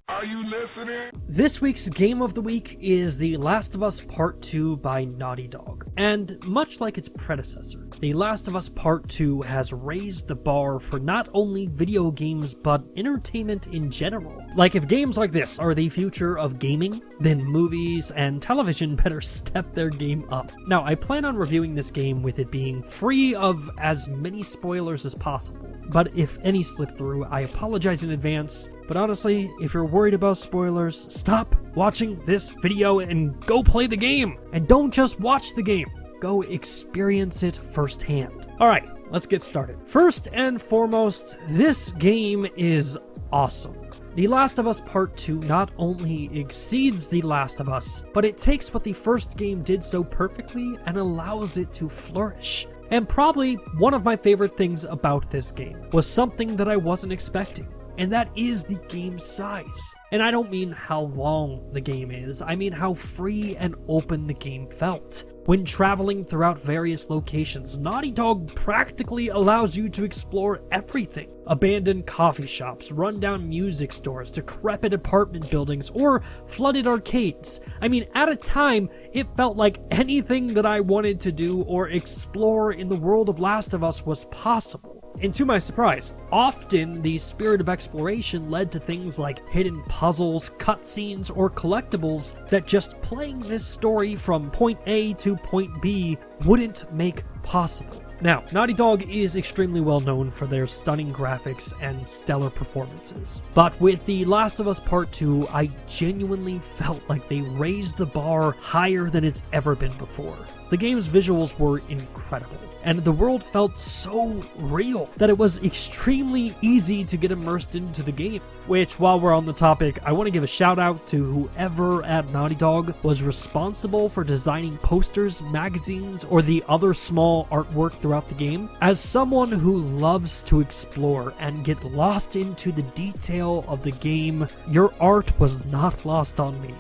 Are you listening? This week's Game of the Week is The Last of Us Part 2 by Naughty Dog. And much like its predecessor, The Last of Us Part 2 has raised the bar for not only video games, but entertainment in general. Like, if games like this are the future of gaming, then movies and television better step their game up. Now, I plan on reviewing this game with it being free of as many spoilers as possible. But if any slip through, I apologize in advance. But honestly, if you're worried about spoilers, stop watching this video and go play the game. And don't just watch the game, go experience it firsthand. Alright, let's get started. First and foremost, this game is awesome. The Last of Us Part 2 not only exceeds The Last of Us, but it takes what the first game did so perfectly and allows it to flourish. And probably one of my favorite things about this game was something that I wasn't expecting, and that is the game's size. And I don't mean how long the game is, I mean how free and open the game felt. When traveling throughout various locations, Naughty Dog practically allows you to explore everything. Abandoned coffee shops, rundown music stores, decrepit apartment buildings, or flooded arcades. I mean, at a time, it felt like anything that I wanted to do or explore in the world of Last of Us was possible. And to my surprise, often the spirit of exploration led to things like hidden puzzles, cutscenes, or collectibles that just playing this story from point A to point B wouldn't make possible. Now, Naughty Dog is extremely well known for their stunning graphics and stellar performances, but with The Last of Us Part 2, I genuinely felt like they raised the bar higher than it's ever been before. The game's visuals were incredible, and the world felt so real that it was extremely easy to get immersed into the game. Which, while we're on the topic, I want to give a shout out to whoever at Naughty Dog was responsible for designing posters, magazines, or the other small artwork throughout the game. As someone who loves to explore and get lost into the detail of the game, your art was not lost on me.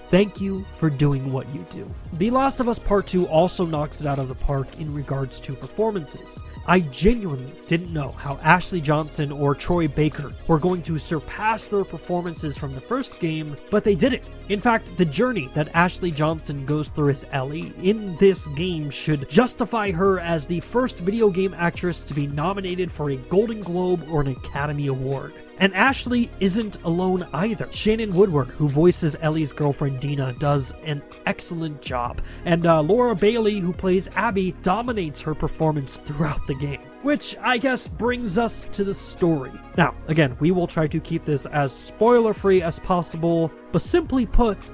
Thank you for doing what you do. The Last of Us Part 2 also knocks it out of the park in regards to performances. I genuinely didn't know how Ashley Johnson or Troy Baker were going to surpass their performances from the first game, but they didn't. In fact, the journey that Ashley Johnson goes through as Ellie in this game should justify her as the first video game actress to be nominated for a Golden Globe or an Academy Award. And Ashley isn't alone either. Shannon Woodward, who voices Ellie's girlfriend Dina, does an excellent job. And Laura Bailey, who plays Abby, dominates her performance throughout the game. Which I guess brings us to the story. Now, again, we will try to keep this as spoiler-free as possible, but simply put,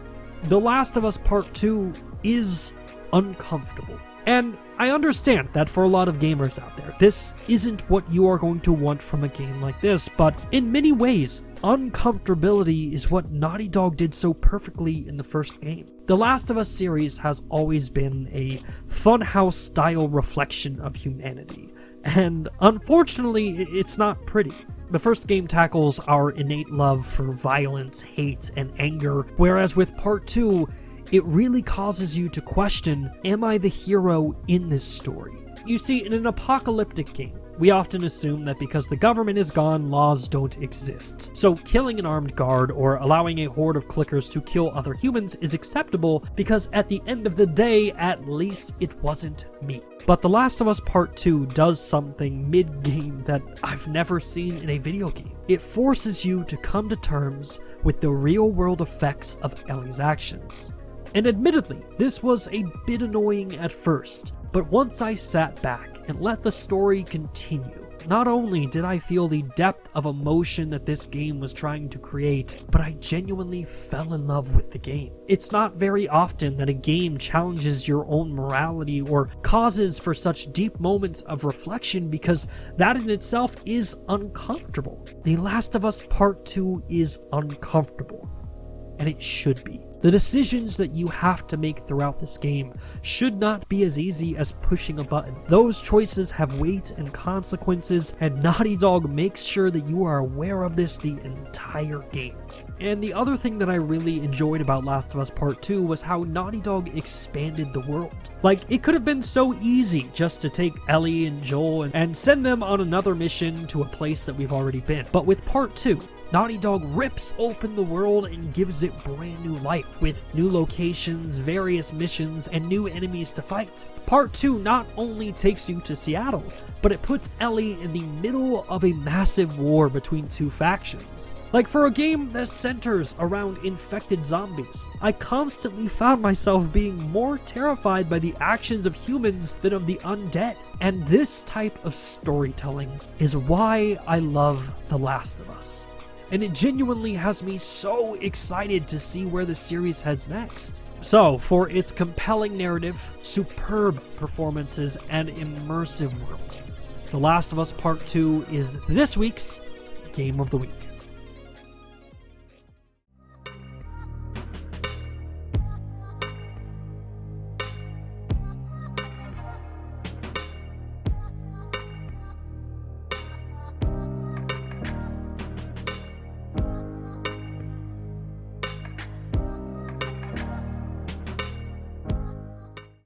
The Last of Us Part 2 is uncomfortable. And I understand that for a lot of gamers out there, this isn't what you are going to want from a game like this, but in many ways, uncomfortability is what Naughty Dog did so perfectly in the first game. The Last of Us series has always been a funhouse-style reflection of humanity, and unfortunately, it's not pretty. The first game tackles our innate love for violence, hate, and anger, whereas with Part 2, it really causes you to question, am I the hero in this story? You see, in an apocalyptic game, we often assume that because the government is gone, laws don't exist. So killing an armed guard or allowing a horde of clickers to kill other humans is acceptable because at the end of the day, at least it wasn't me. But The Last of Us Part 2 does something mid-game that I've never seen in a video game. It forces you to come to terms with the real-world effects of Ellie's actions. And admittedly, this was a bit annoying at first, but once I sat back and let the story continue, not only did I feel the depth of emotion that this game was trying to create, but I genuinely fell in love with the game. It's not very often that a game challenges your own morality or causes for such deep moments of reflection because that in itself is uncomfortable. The Last of Us Part 2 is uncomfortable, and it should be. The decisions that you have to make throughout this game should not be as easy as pushing a button. Those choices have weight and consequences, and Naughty Dog makes sure that you are aware of this the entire game. And the other thing that I really enjoyed about Last of Us Part 2 was how Naughty Dog expanded the world. Like, it could have been so easy just to take Ellie and Joel and send them on another mission to a place that we've already been. But with Part 2, Naughty Dog rips open the world and gives it brand new life, with new locations, various missions, and new enemies to fight. Part 2 not only takes you to Seattle, but it puts Ellie in the middle of a massive war between two factions. Like, for a game that centers around infected zombies, I constantly found myself being more terrified by the actions of humans than of the undead. And this type of storytelling is why I love The Last of Us. And it genuinely has me so excited to see where the series heads next. So, for its compelling narrative, superb performances, and immersive world, The Last of Us Part 2 is this week's Game of the Week.